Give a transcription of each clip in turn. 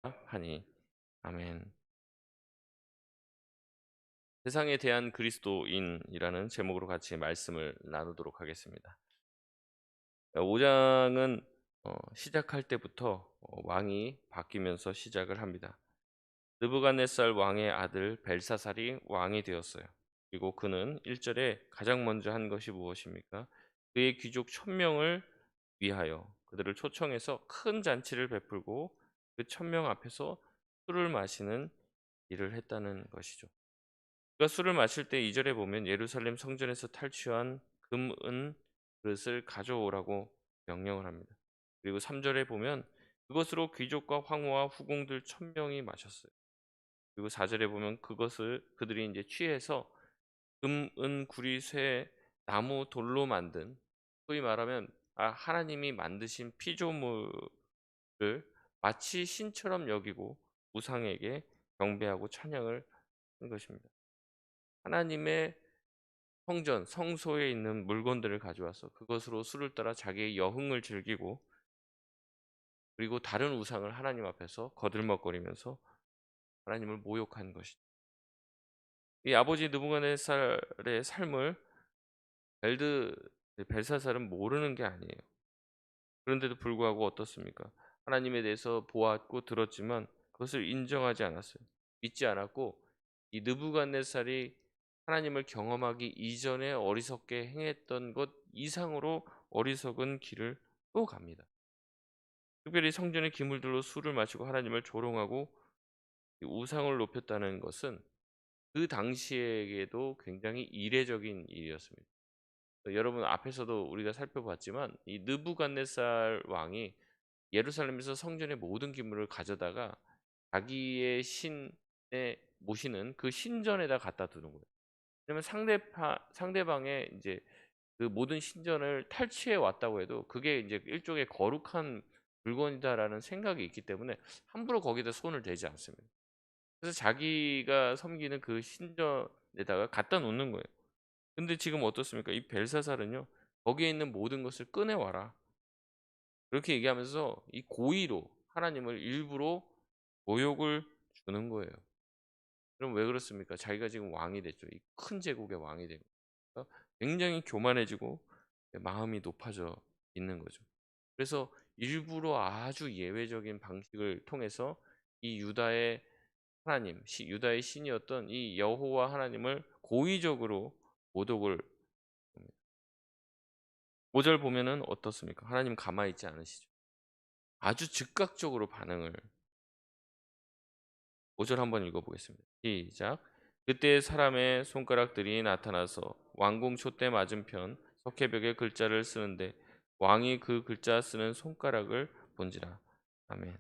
하니. 아멘. 세상에 대한 그리스도인이라는 제목으로 같이 말씀을 나누도록 하겠습니다. 5장은 시작할 때부터 왕이 바뀌면서 시작을 합니다. 느부갓네살 왕의 아들 벨사살이 왕이 되었어요. 그리고 그는 1절에 가장 먼저 한 것이 무엇입니까? 그의 귀족 1000명을 위하여 그들을 초청해서 큰 잔치를 베풀고 그 1000명 앞에서 술을 마시는 일을 했다는 것이죠. 그가 술을 마실 때 2절에 보면 예루살렘 성전에서 탈취한 금, 은 그릇을 가져오라고 명령을 합니다. 그리고 3절에 보면 그것으로 귀족과 황후와 후궁들 1000명이 마셨어요. 그리고 4절에 보면 그것을 그들이 이제 취해서 금, 은, 구리, 쇠, 나무, 돌로 만든, 소위 말하면 하나님이 만드신 피조물을 마치 신처럼 여기고 우상에게 경배하고 찬양을 한 것입니다. 하나님의 성전, 성소에 있는 물건들을 가져와서 그것으로 술을 따라 자기의 여흥을 즐기고, 그리고 다른 우상을 하나님 앞에서 거들먹거리면서 하나님을 모욕한 것이죠. 이 아버지 느부갓네살의 삶을 벨드 벨사살은 모르는 게 아니에요. 그런데도 불구하고 어떻습니까? 하나님에 대해서 보았고 들었지만 그것을 인정하지 않았어요. 믿지 않았고, 이 느부갓네살이 하나님을 경험하기 이전에 어리석게 행했던 것 이상으로 어리석은 길을 또 갑니다. 특별히 성전의 기물들로 술을 마시고 하나님을 조롱하고 우상을 높였다는 것은 그 당시에게도 굉장히 이례적인 일이었습니다. 여러분 앞에서도 우리가 살펴봤지만 이 느부갓네살 왕이 예루살렘에서 성전의 모든 기물을 가져다가 자기의 신에 모시는 그 신전에다 갖다 두는 거예요. 왜냐면 상대방의 이제 그 모든 신전을 탈취해 왔다고 해도 그게 이제 일종의 거룩한 물건이다라는 생각이 있기 때문에 함부로 거기다 손을 대지 않습니다. 그래서 자기가 섬기는 그 신전에다가 갖다 놓는 거예요. 근데 지금 어떻습니까? 이 벨사살은요, 거기에 있는 모든 것을 꺼내와라, 그렇게 얘기하면서 이 고의로 하나님을 일부러 모욕을 주는 거예요. 그럼 왜 그렇습니까? 자기가 지금 왕이 됐죠. 이 큰 제국의 왕이 된 거예요. 굉장히 교만해지고 마음이 높아져 있는 거죠. 그래서 일부러 아주 예외적인 방식을 통해서 이 유다의 하나님, 유다의 신이었던 이 여호와 하나님을 고의적으로 모독을 합니다. 5절 보면은 어떻습니까? 하나님 가만히 있지 않으시죠. 아주 즉각적으로 반응을. 5절 한번 읽어보겠습니다. 시작. 그때 사람의 손가락들이 나타나서 왕궁 촛대 맞은편 석회벽에 글자를 쓰는데 왕이 그 글자 쓰는 손가락을 본지라. 아멘.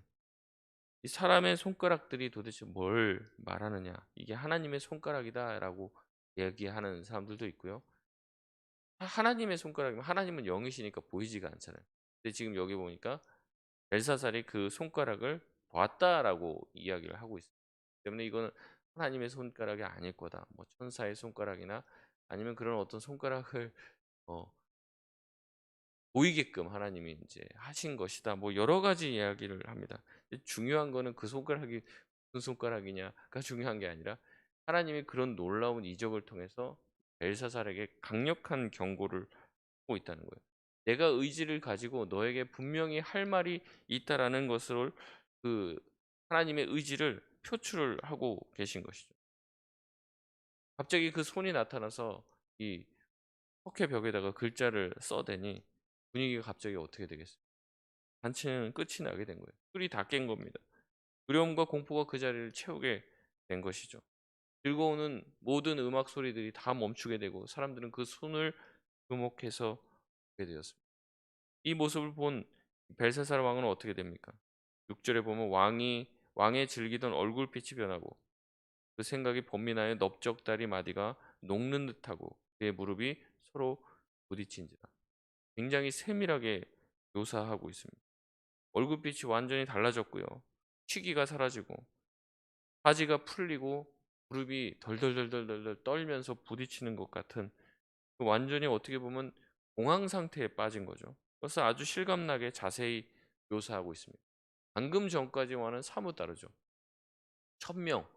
이 사람의 손가락들이 도대체 뭘 말하느냐? 이게 하나님의 손가락이다라고 얘기하는 사람들도 있고요. 하나님의 손가락이면 하나님은 영이시니까 보이지가 않잖아요. 근데 지금 여기 보니까 벨사살이 그 손가락을 봤다라고 이야기를 하고 있어요. 때문에 이거는 하나님의 손가락이 아닐 거다. 뭐 천사의 손가락이나 아니면 그런 어떤 손가락을 어, 보이게끔 하나님이 이제 하신 것이다. 뭐 여러 가지 이야기를 합니다. 중요한 거는 그 손가락이 무슨 손가락이냐가 중요한 게 아니라 하나님이 그런 놀라운 이적을 통해서 벨사살에게 강력한 경고를 하고 있다는 거예요. 내가 의지를 가지고 너에게 분명히 할 말이 있다라는 것을, 그 하나님의 의지를 표출을 하고 계신 것이죠. 갑자기 그 손이 나타나서 이 석회 벽에다가 글자를 써대니 분위기가 갑자기 어떻게 되겠어요? 잔치는 끝이 나게 된 거예요. 술이 다 깬 겁니다. 두려움과 공포가 그 자리를 채우게 된 것이죠. 즐거우는 모든 음악 소리들이 다 멈추게 되고 사람들은 그 손을 주목해서 보게 되었습니다. 이 모습을 본 벨사살 왕은 어떻게 됩니까? 6절에 보면 왕의 즐기던 얼굴빛이 변하고 그 생각이 번민하여 넓적다리 마디가 녹는 듯하고 그의 무릎이 서로 부딪힌지라. 굉장히 세밀하게 묘사하고 있습니다. 얼굴빛이 완전히 달라졌고요. 취기가 사라지고 바지가 풀리고 무릎이 덜덜덜덜덜 떨면서 부딪히는 것 같은, 완전히 어떻게 보면 공황 상태에 빠진 거죠. 그래서 아주 실감나게 자세히 묘사하고 있습니다. 방금 전까지와는 사뭇 다르죠. 1000명,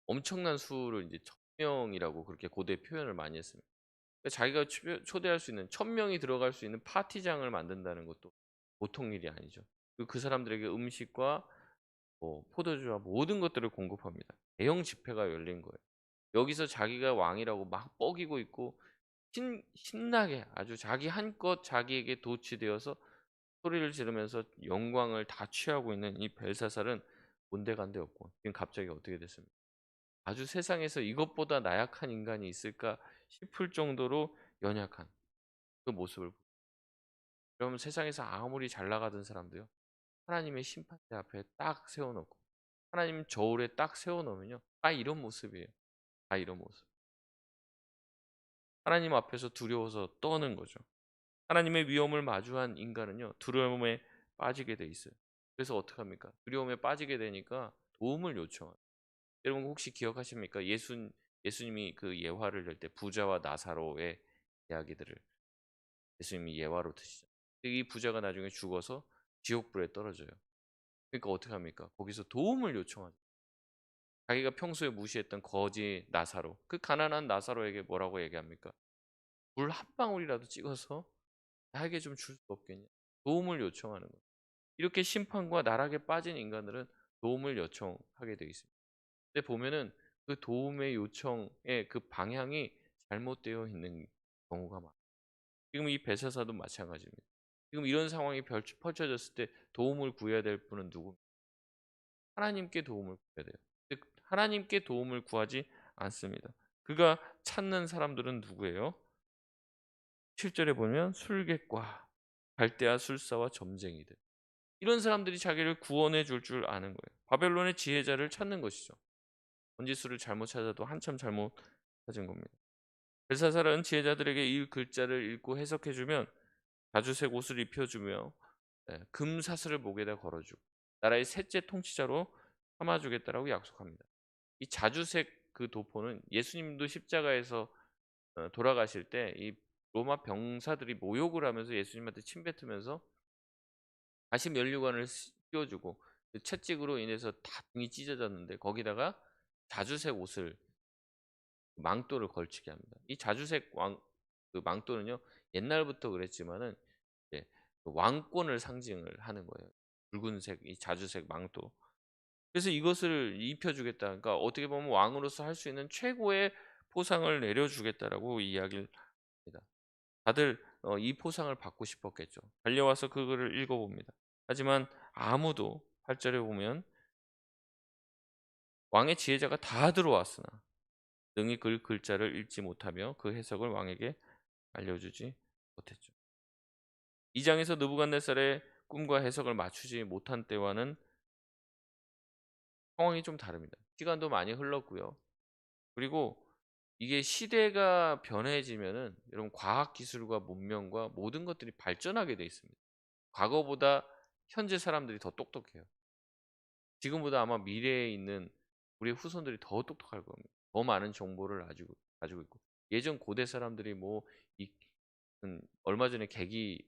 엄청난 수를 이제 1000명이라고 그렇게 고대 표현을 많이 했습니다. 그러니까 자기가 초대할 수 있는 1000명이 들어갈 수 있는 파티장을 만든다는 것도 보통 일이 아니죠. 그 사람들에게 음식과 뭐 포도주와 모든 것들을 공급합니다. 대형 집회가 열린 거예요. 여기서 자기가 왕이라고 막 뻐기고 있고 신나게 아주 자기 한껏 자기에게 도취되어서 소리를 지르면서 영광을 다 취하고 있는 이 벨사살은 온데간데 없고 지금 갑자기 어떻게 됐습니까? 아주 세상에서 이것보다 나약한 인간이 있을까 싶을 정도로 연약한 그 모습을 여러분 세상에서 아무리 잘 나가던 사람도요. 하나님의 심판대 앞에 딱 세워 놓고 하나님 저울에 딱 세워 놓으면요. 다 이런 모습이에요. 다 이런 모습. 하나님 앞에서 두려워서 떠는 거죠. 하나님의 위험을 마주한 인간은요. 두려움에 빠지게 돼 있어요. 그래서 어떡합니까? 두려움에 빠지게 되니까 도움을 요청해요. 여러분 혹시 기억하십니까? 예수님이 그 예화를 낼 때 부자와 나사로의 이야기들을 예수님이 예화로 드시죠. 이 부자가 나중에 죽어서 지옥불에 떨어져요. 그러니까 어떡합니까? 거기서 도움을 요청하죠. 자기가 평소에 무시했던 거지 나사로, 그 가난한 나사로에게 뭐라고 얘기합니까? 물 한 방울이라도 찍어서 나에게 좀 줄 수 없겠냐? 도움을 요청하는 거예요. 이렇게 심판과 나락에 빠진 인간들은 도움을 요청하게 되어 있습니다. 근데 보면은 그 도움의 요청의 그 방향이 잘못되어 있는 경우가 많아요. 지금 이 벨사사도 마찬가지입니다. 지금 이런 상황이 펼쳐졌을 때 도움을 구해야 될 분은 누굽니까? 하나님께 도움을 구해야 돼요. 근데 하나님께 도움을 구하지 않습니다. 그가 찾는 사람들은 누구예요? 7절에 보면 술객과 갈대아 술사와 점쟁이들. 이런 사람들이 자기를 구원해 줄 아는 거예요. 바벨론의 지혜자를 찾는 것이죠. 번지수를 잘못 찾아도 한참 잘못 찾은 겁니다. 벨사살은 지혜자들에게 이 글자를 읽고 해석해 주면 자주색 옷을 입혀 주며 금 사슬을 목에다 걸어 주고 나라의 셋째 통치자로 삼아 주겠다라고 약속합니다. 이 자주색 그 도포는 예수님도 십자가에서 돌아가실 때 이 로마 병사들이 모욕을 하면서 예수님한테 침뱉으면서 다시 면류관을 씌워 주고 그 채찍으로 인해서 다 등이 찢어졌는데 거기다가 자주색 옷을 망토를 걸치게 합니다. 이 자주색 그 망토는요. 옛날부터 그랬지만은 이제 그 왕권을 상징을 하는 거예요. 붉은색 이 자주색 망토. 그래서 이것을 입혀 주겠다. 그러니까 어떻게 보면 왕으로서 할 수 있는 최고의 포상을 내려 주겠다라고 이야기를 합니다. 다들 이 포상을 받고 싶었겠죠. 달려와서 그거를 읽어 봅니다. 하지만 아무도 8 절에 보면 왕의 지혜자가 다 들어왔으나 능히 그 글자를 읽지 못하며 그 해석을 왕에게 알려주지 못했죠. 2장에서 느부갓네살의 꿈과 해석을 맞추지 못한 때와는 상황이 좀 다릅니다. 시간도 많이 흘렀고요. 그리고 이게 시대가 변해지면은 여러분 과학 기술과 문명과 모든 것들이 발전하게 돼 있습니다. 과거보다 현재 사람들이 더 똑똑해요. 지금보다 아마 미래에 있는 우리 후손들이 더 똑똑할 겁니다. 더 많은 정보를 가지고 있고 예전 고대 사람들이 뭐 이 얼마 전에 계기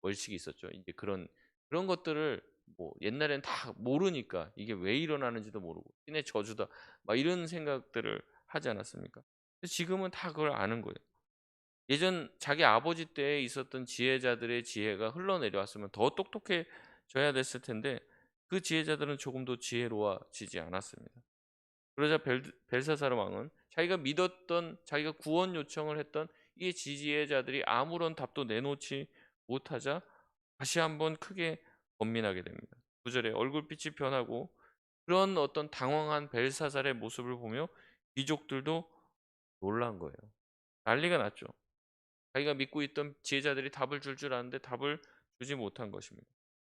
월식이 있었죠. 이제 그런 것들을 뭐 옛날엔 다 모르니까 이게 왜 일어나는지도 모르고 '신의 저주다.' 막 이런 생각들을 하지 않았습니까? 근데 지금은 다 그걸 아는 거예요. 예전 자기 아버지 때에 있었던 지혜자들의 지혜가 흘러내려왔으면 더 똑똑해져야 됐을 텐데 그 지혜자들은 조금도 지혜로워지지 않았습니다. 그러자 벨사살 왕은 자기가 믿었던 자기가 구원 요청을 했던 이 지혜자들이 아무런 답도 내놓지 못하자 다시 한번 크게 번민하게 됩니다. 9절에 얼굴빛이 변하고 그런 어떤 당황한 벨사살의 모습을 보며 귀족들도 놀란 거예요. 난리가 났죠. 자기가 믿고 있던 지혜자들이 답을 줄 아는데 답을 주지 못한 것입니다.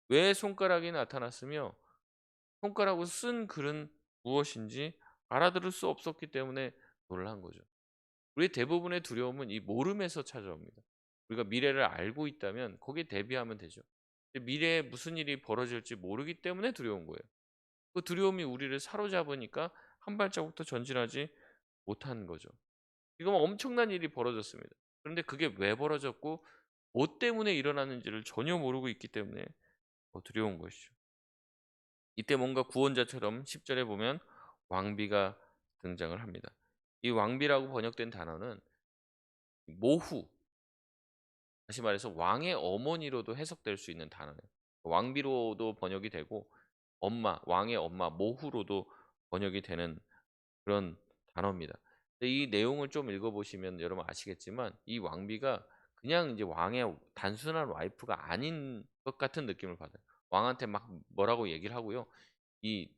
왜 손가락이 나타났으며 손가락으로 쓴 글은 무엇인지 알아들을 수 없었기 때문에 놀란 거죠. 우리 대부분의 두려움은 이 모름에서 찾아옵니다. 우리가 미래를 알고 있다면 거기에 대비하면 되죠. 미래에 무슨 일이 벌어질지 모르기 때문에 두려운 거예요. 그 두려움이 우리를 사로잡으니까 한 발자국도 전진하지 못한 거죠. 지금 엄청난 일이 벌어졌습니다. 그런데 그게 왜 벌어졌고 뭐 때문에 일어나는지를 전혀 모르고 있기 때문에 더 두려운 것이죠. 이때 뭔가 구원자처럼 10절에 보면 왕비가 등장을 합니다. 이 왕비라고 번역된 단어는 모후, 다시 말해서 왕의 어머니로도 해석될 수 있는 단어예요. 왕비로도 번역이 되고 엄마, 왕의 엄마, 모후로도 번역이 되는 그런 단어입니다. 근데 이 내용을 좀 읽어보시면 여러분 아시겠지만 이 왕비가 그냥 이제 왕의 단순한 와이프가 아닌 것 같은 느낌을 받아요. 왕한테 막 뭐라고 얘기를 하고요. 이,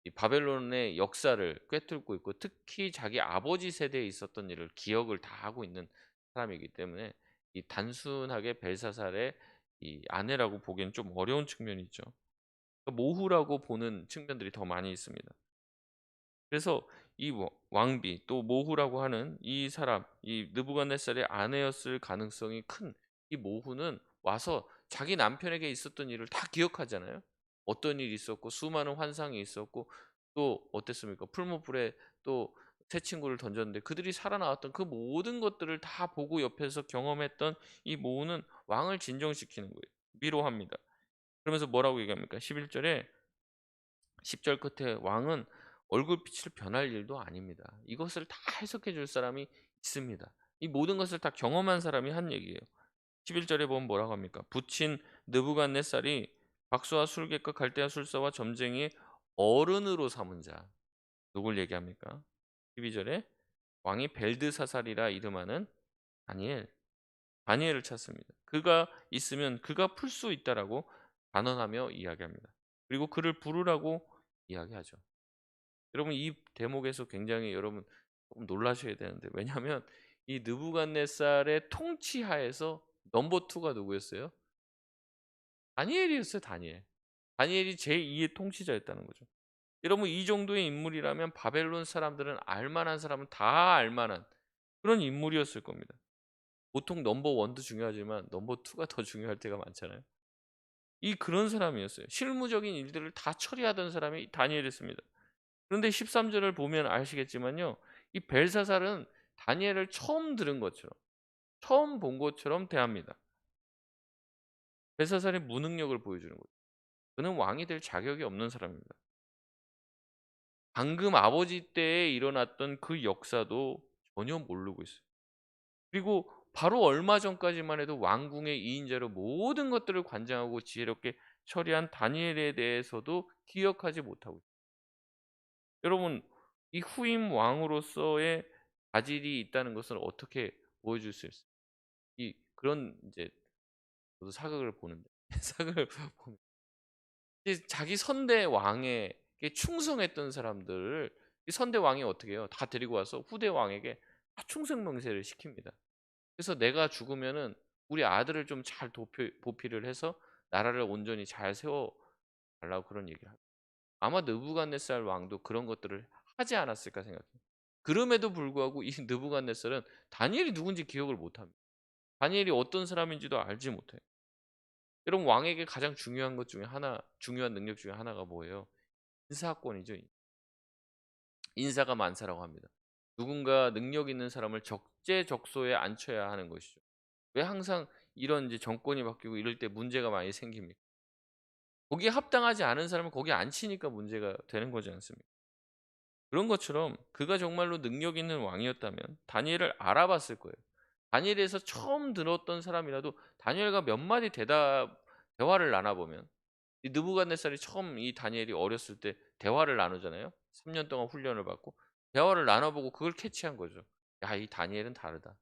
이 바벨론의 역사를 꿰뚫고 있고 특히 자기 아버지 세대에 있었던 일을 기억을 다 하고 있는 사람이기 때문에 이 단순하게 벨사살의 이 아내라고 보기엔 좀 어려운 측면이 있죠. 그러니까 모후라고 보는 측면들이 더 많이 있습니다. 그래서 이 왕비 또 모후라고 하는 이 사람, 이 느부갓네살의 아내였을 가능성이 큰 이 모후는 와서 자기 남편에게 있었던 일을 다 기억하잖아요. 어떤 일이 있었고 수많은 환상이 있었고 또 어땠습니까? 풀무불에 또 새 친구를 던졌는데 그들이 살아나왔던 그 모든 것들을 다 보고 옆에서 경험했던 이 모후는 왕을 진정시키는 거예요. 위로합니다. 그러면서 뭐라고 얘기합니까? 11절에 10절 끝에 왕은 얼굴빛을 변할 일도 아닙니다. 이것을 다 해석해 줄 사람이 있습니다. 이 모든 것을 다 경험한 사람이 한 얘기예요. 11절에 보면 뭐라고 합니까? 붙인 느부갓네살이 박수와 술객과 갈대아 술사와 점쟁이의 어른으로 삼은 자. 누굴 얘기합니까? 12절에 왕이 벨드사살이라 이름하는 다니엘. 다니엘을 찾습니다. 그가 있으면 그가 풀 수 있다라고 단언하며 이야기합니다. 그리고 그를 부르라고 이야기하죠. 여러분 이 대목에서 굉장히 여러분 조금 놀라셔야 되는데 왜냐하면 이 느부갓네살의 통치하에서 넘버 2가 누구였어요? 다니엘이었어요. 다니엘. 다니엘이 제2의 통치자였다는 거죠. 여러분 이 정도의 인물이라면 바벨론 사람들은 알만한 사람은 다 알만한 그런 인물이었을 겁니다. 보통 넘버 1도 중요하지만 넘버 2가 더 중요할 때가 많잖아요. 이 그런 사람이었어요. 실무적인 일들을 다 처리하던 사람이 다니엘이었습니다. 그런데 13절을 보면 아시겠지만요. 이 벨사살은 다니엘을 처음 들은 것처럼 처음 본 것처럼 대합니다. 벨사살의 무능력을 보여주는 거죠. 그는 왕이 될 자격이 없는 사람입니다. 방금 아버지 때에 일어났던 그 역사도 전혀 모르고 있어요. 그리고 바로 얼마 전까지만 해도 왕궁의 2인자로 모든 것들을 관장하고 지혜롭게 처리한 다니엘에 대해서도 기억하지 못하고 있어요. 여러분 이 후임 왕으로서의 자질이 있다는 것을 어떻게 보여줄 수 있어요? 이 그런 이제 저도 사극을 보는데 사극을 보면 이제 자기 선대 왕에게 충성했던 사람들을 이 선대 왕이 어떻게 해요? 다 데리고 와서 후대 왕에게 다 충성 맹세를 시킵니다. 그래서 내가 죽으면은 우리 아들을 좀 잘 보필을 해서 나라를 온전히 잘 세워 달라고 그런 얘기를 하죠. 아마 느부갓네살 왕도 그런 것들을 하지 않았을까 생각해요. 그럼에도 불구하고 이 느부갓네살은 다니엘이 누군지 기억을 못 합니다. 다니엘이 어떤 사람인지도 알지 못해요. 여러분 왕에게 가장 중요한 것 중에 하나, 중요한 능력 중에 하나가 뭐예요? 인사권이죠. 인사가 만사라고 합니다. 누군가 능력 있는 사람을 적재적소에 앉혀야 하는 것이죠. 왜 항상 이런 이제 정권이 바뀌고 이럴 때 문제가 많이 생깁니까? 거기에 합당하지 않은 사람을 거기에 앉히니까 문제가 되는 거지 않습니까? 그런 것처럼 그가 정말로 능력 있는 왕이었다면 다니엘을 알아봤을 거예요. 다니엘에서 처음 들었던 사람이라도 다니엘과 몇 마디 대화를 나눠보면 이 느부갓네살이 처음 이 다니엘이 어렸을 때 대화를 나누잖아요. 3년 동안 훈련을 받고 대화를 나눠보고 그걸 캐치한 거죠. 야, 이 다니엘은 다르다.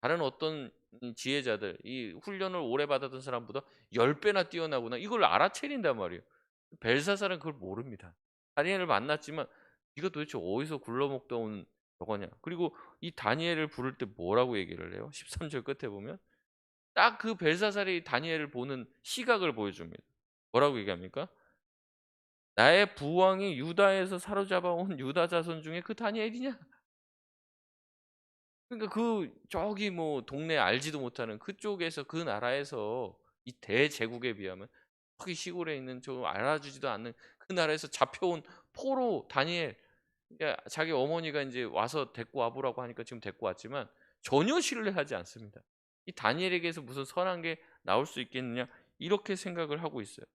다른 어떤 지혜자들, 이 훈련을 오래 받았던 사람보다 10배나 뛰어나구나. 이걸 알아채린단 말이에요. 벨사살은 그걸 모릅니다. 다니엘을 만났지만 네가 도대체 어디서 굴러먹다 온 저거냐. 그리고 이 다니엘을 부를 때 뭐라고 얘기를 해요? 13절 끝에 보면 딱 그 벨사살이 다니엘을 보는 시각을 보여줍니다. 뭐라고 얘기합니까? 나의 부왕이 유다에서 사로잡아 온 유다 자손 중에 그 다니엘이냐? 그러니까 그 저기 뭐 동네 알지도 못하는 그쪽에서 그 나라에서 이 대제국에 비하면 저기 시골에 있는 저 알아주지도 않는 그 나라에서 잡혀온 포로 다니엘 그러니까 자기 어머니가 이제 와서 데리고 와보라고 하니까 지금 데리고 왔지만 전혀 신뢰하지 않습니다. 이 다니엘에게서 무슨 선한 게 나올 수 있겠느냐 이렇게 생각을 하고 있어요.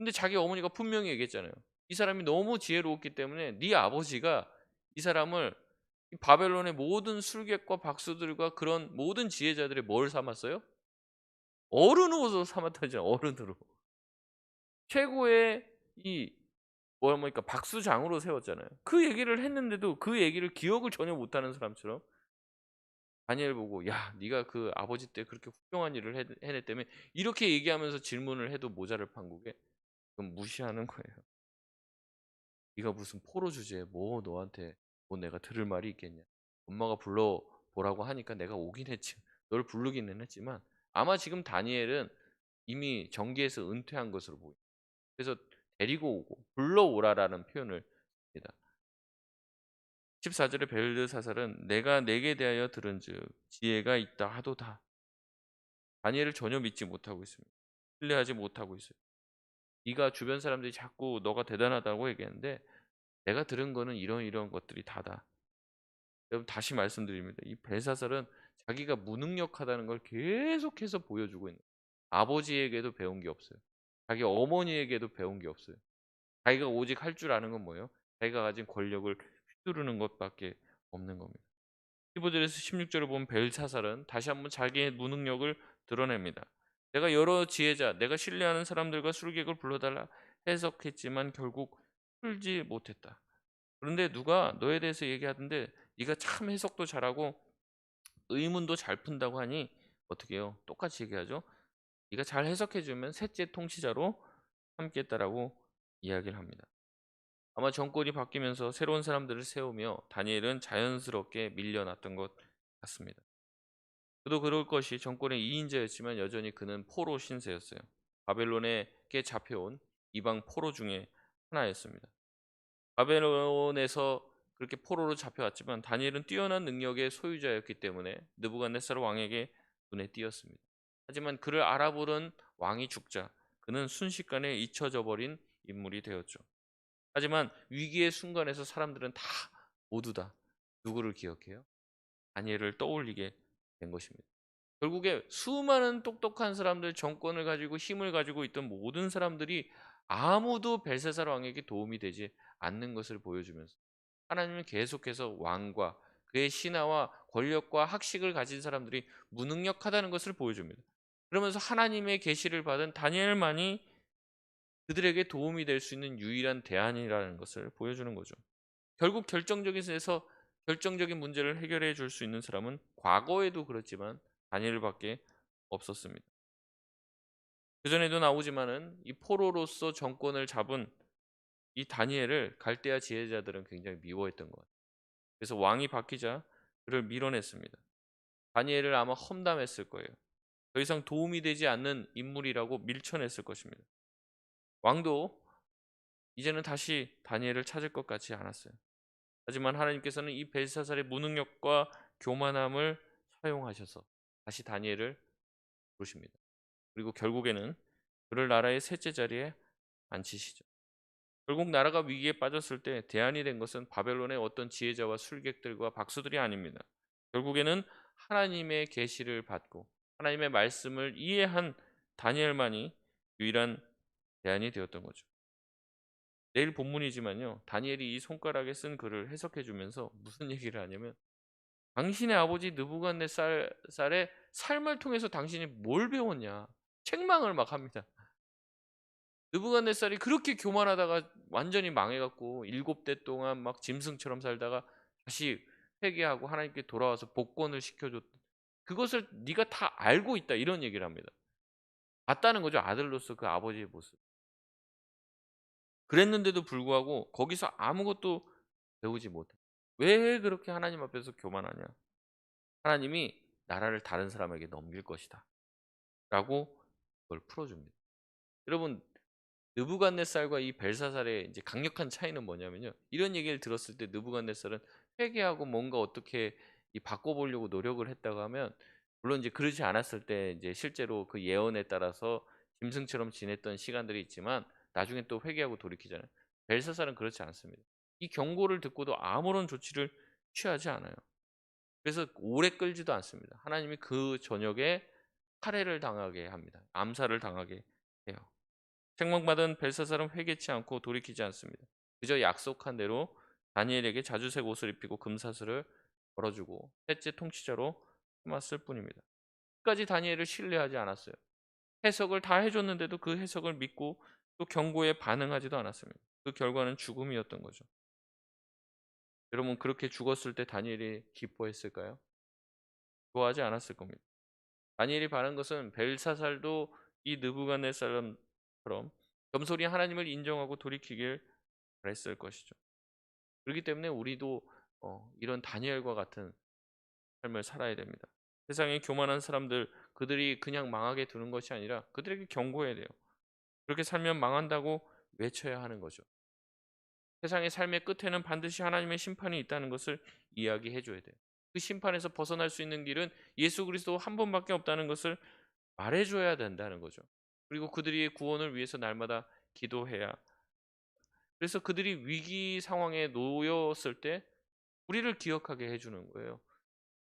근데 자기 어머니가 분명히 얘기했잖아요. 이 사람이 너무 지혜로웠기 때문에 네 아버지가 이 사람을 이 바벨론의 모든 술객과 박수들과 그런 모든 지혜자들이 뭘 삼았어요? 어른으로 삼았다잖아요. 어른으로. 최고의 이 뭐니까 박수장으로 세웠잖아요. 그 얘기를 했는데도 그 얘기를 기억을 전혀 못하는 사람처럼 다니엘 보고 "야 네가 그 아버지 때 그렇게 훌륭한 일을 해냈다며." 이렇게 얘기하면서 질문을 해도 모자를 판국에 그건 무시하는 거예요. "네가 무슨 포로 주제에 뭐 너한테 뭐 내가 들을 말이 있겠냐. 엄마가 불러 보라고 하니까 내가 오긴 했지. 널 부르기는 했지만." 아마 지금 다니엘은 이미 정계에서 은퇴한 것으로 보여요. 그래서 데리고 오고 "불러오라."라는 표현을 씁니다. 14절에 벨드사살은 "내가 내게 대하여 들은즉 지혜가 있다 하도다." 다니엘을 전혀 믿지 못하고 있습니다. 신뢰하지 못하고 있어요. 네가 주변 사람들이 자꾸 너가 대단하다고 얘기하는데 내가 들은 거는 이런 것들이 다다. 여러분 다시 말씀드립니다. 이 벨사살은 자기가 무능력하다는 걸 계속해서 보여주고 있는 거예요. 아버지에게도 배운 게 없어요. 자기 어머니에게도 배운 게 없어요. 자기가 오직 할 줄 아는 건 뭐예요? 자기가 가진 권력을 휘두르는 것밖에 없는 겁니다. 15절에서 16절을 보면 벨사살은 다시 한번 자기의 무능력을 드러냅니다. 내가 여러 지혜자, 내가 신뢰하는 사람들과 술객을 불러달라 해석했지만 결국 풀지 못했다. 그런데 누가 너에 대해서 얘기하던데 네가 참 해석도 잘하고 의문도 잘 푼다고 하니 어떻게 해요? 똑같이 얘기하죠. 네가 잘 해석해 주면 셋째 통치자로 삼겠다라고 이야기를 합니다. 아마 정권이 바뀌면서 새로운 사람들을 세우며 다니엘은 자연스럽게 밀려났던 것 같습니다. 그도 그럴 것이 정권의 2인자였지만 여전히 그는 포로 신세였어요. 바벨론에게 잡혀온 이방 포로 중에 하나였습니다. 바벨론에서 그렇게 포로로 잡혀왔지만 다니엘은 뛰어난 능력의 소유자였기 때문에 느부갓네살 왕에게 눈에 띄었습니다. 하지만 그를 알아보는 왕이 죽자 그는 순식간에 잊혀져 버린 인물이 되었죠. 하지만 위기의 순간에서 사람들은 다 모두 다 누구를 기억해요? 다니엘을 떠올리게 된 것입니다. 결국에 수많은 똑똑한 사람들, 정권을 가지고 힘을 가지고 있던 모든 사람들이 아무도 벨사살 왕에게 도움이 되지 않는 것을 보여주면서 하나님은 계속해서 왕과 그의 신하와 권력과 학식을 가진 사람들이 무능력하다는 것을 보여줍니다. 그러면서 하나님의 계시를 받은 다니엘만이 그들에게 도움이 될 수 있는 유일한 대안이라는 것을 보여주는 거죠. 결국 결정적인 문제를 해결해 줄 수 있는 사람은 과거에도 그렇지만 다니엘밖에 없었습니다. 그전에도 나오지만은 이 포로로서 정권을 잡은 이 다니엘을 갈대아 지혜자들은 굉장히 미워했던 것 같아요. 그래서 왕이 바뀌자 그를 밀어냈습니다. 다니엘을 아마 험담했을 거예요. 더 이상 도움이 되지 않는 인물이라고 밀쳐냈을 것입니다. 왕도 이제는 다시 다니엘을 찾을 것 같지 않았어요. 하지만 하나님께서는 이 벨사살의 무능력과 교만함을 사용하셔서 다시 다니엘을 부르십니다. 그리고 결국에는 그를 나라의 셋째 자리에 앉히시죠. 결국 나라가 위기에 빠졌을 때 대안이 된 것은 바벨론의 어떤 지혜자와 술객들과 박수들이 아닙니다. 결국에는 하나님의 계시를 받고 하나님의 말씀을 이해한 다니엘만이 유일한 대안이 되었던 거죠. 내일 본문이지만요. 다니엘이 이 손가락에 쓴 글을 해석해 주면서 무슨 얘기를 하냐면 당신의 아버지 느부갓네살의 삶을 통해서 당신이 뭘 배웠냐? 책망을 막 합니다. 느부갓네살이 그렇게 교만하다가 완전히 망해갖고 7대 동안 막 짐승처럼 살다가 다시 회개하고 하나님께 돌아와서 복권을 시켜줬. 그것을 네가 다 알고 있다 이런 얘기를 합니다. 봤다는 거죠 아들로서 그 아버지의 모습. 그랬는데도 불구하고 거기서 아무것도 배우지 못해. 왜 그렇게 하나님 앞에서 교만하냐? 하나님이 나라를 다른 사람에게 넘길 것이다. 라고 그걸 풀어줍니다. 여러분 느부갓네살과 이 벨사살의 이제 강력한 차이는 뭐냐면요. 이런 얘기를 들었을 때 느부갓네살은 회개하고 뭔가 어떻게 이 바꿔보려고 노력을 했다고 하면 물론 이제 그러지 않았을 때 이제 실제로 그 예언에 따라서 짐승처럼 지냈던 시간들이 있지만 나중에 또 회개하고 돌이키잖아요. 벨사살은 그렇지 않습니다. 이 경고를 듣고도 아무런 조치를 취하지 않아요. 그래서 오래 끌지도 않습니다. 하나님이 그 저녁에 살해를 당하게 합니다. 암살을 당하게 해요. 책망받은 벨사살은 회개치 않고 돌이키지 않습니다. 그저 약속한 대로 다니엘에게 자주색 옷을 입히고 금사슬을 걸어주고 셋째 통치자로 삼았을 뿐입니다. 끝까지 다니엘을 신뢰하지 않았어요. 해석을 다 해줬는데도 그 해석을 믿고 또 경고에 반응하지도 않았습니다. 그 결과는 죽음이었던 거죠. 여러분 그렇게 죽었을 때 다니엘이 기뻐했을까요? 좋아하지 않았을 겁니다. 다니엘이 바란 것은 벨사살도 이 느부갓네살처럼 겸손히 하나님을 인정하고 돌이키길 바랬을 것이죠. 그렇기 때문에 우리도 이런 다니엘과 같은 삶을 살아야 됩니다. 세상에 교만한 사람들 그들이 그냥 망하게 두는 것이 아니라 그들에게 경고해야 돼요. 그렇게 살면 망한다고 외쳐야 하는 거죠. 세상의 삶의 끝에는 반드시 하나님의 심판이 있다는 것을 이야기해 줘야 돼요. 그 심판에서 벗어날 수 있는 길은 예수 그리스도 한 분밖에 없다는 것을 말해 줘야 된다는 거죠. 그리고 그들의 구원을 위해서 날마다 기도해야. 그래서 그들이 위기 상황에 놓였을 때 우리를 기억하게 해 주는 거예요.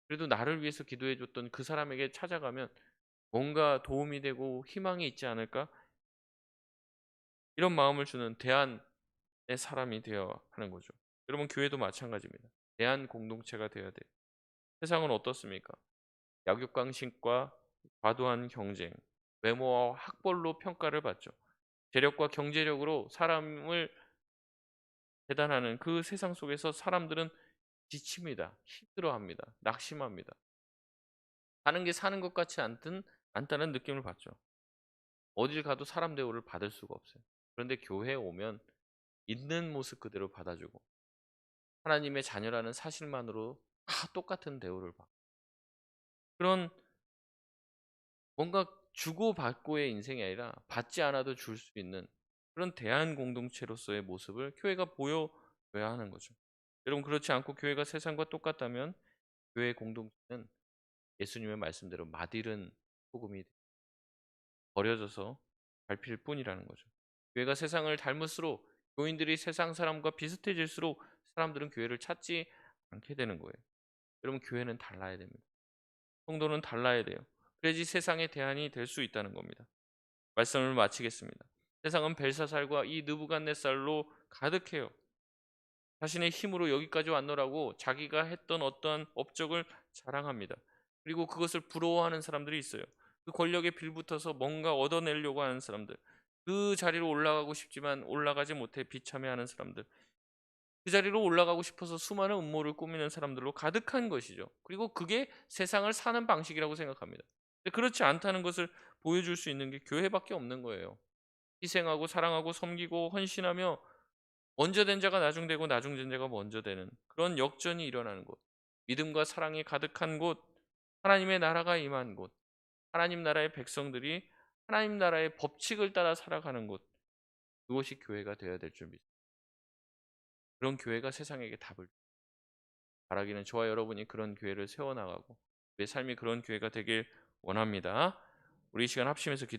그래도 나를 위해서 기도해 줬던 그 사람에게 찾아가면 뭔가 도움이 되고 희망이 있지 않을까? 이런 마음을 주는 대안의 사람이 되어야 하는 거죠. 여러분 교회도 마찬가지입니다. 대안 공동체가 되어야 돼요. 세상은 어떻습니까? 약육강식과 과도한 경쟁, 외모와 학벌로 평가를 받죠. 재력과 경제력으로 사람을 대단하는 그 세상 속에서 사람들은 지칩니다. 힘들어합니다. 낙심합니다. 사는 게 사는 것 같지 않다는 느낌을 받죠. 어딜 가도 사람 대우를 받을 수가 없어요. 그런데 교회에 오면 있는 모습 그대로 받아주고 하나님의 자녀라는 사실만으로 다 똑같은 대우를 받고 그런 뭔가 주고받고의 인생이 아니라 받지 않아도 줄 수 있는 그런 대한 공동체로서의 모습을 교회가 보여줘야 하는 거죠. 여러분 그렇지 않고 교회가 세상과 똑같다면 교회 공동체는 예수님의 말씀대로 맛이른 소금이 버려져서 밟힐 뿐이라는 거죠. 교회가 세상을 닮을수록 교인들이 세상 사람과 비슷해질수록 사람들은 교회를 찾지 않게 되는 거예요. 여러분 교회는 달라야 됩니다. 성도는 달라야 돼요. 그래야지 세상의 대안이 될 수 있다는 겁니다. 말씀을 마치겠습니다. 세상은 벨사살과 이 느부갓네살로 가득해요. 자신의 힘으로 여기까지 왔노라고 자기가 했던 어떠한 업적을 자랑합니다. 그리고 그것을 부러워하는 사람들이 있어요. 그 권력에 빌붙어서 뭔가 얻어내려고 하는 사람들, 그 자리로 올라가고 싶지만 올라가지 못해 비참해하는 사람들, 그 자리로 올라가고 싶어서 수많은 음모를 꾸미는 사람들로 가득한 것이죠. 그리고 그게 세상을 사는 방식이라고 생각합니다. 근데 그렇지 않다는 것을 보여줄 수 있는 게 교회밖에 없는 거예요. 희생하고 사랑하고 섬기고 헌신하며 먼저 된 자가 나중되고 나중된 자가 먼저 되는 그런 역전이 일어나는 곳, 믿음과 사랑이 가득한 곳, 하나님의 나라가 임한 곳, 하나님 나라의 백성들이 하나님 나라의 법칙을 따라 살아가는 곳, 그것이 교회가 되어야 될 줄 믿습니다. 그런 교회가 세상에게 답을 바라기는 저와 여러분이 그런 교회를 세워나가고 우리의 삶이 그런 교회가 되길 원합니다. 우리 이 시간 합심해서 기도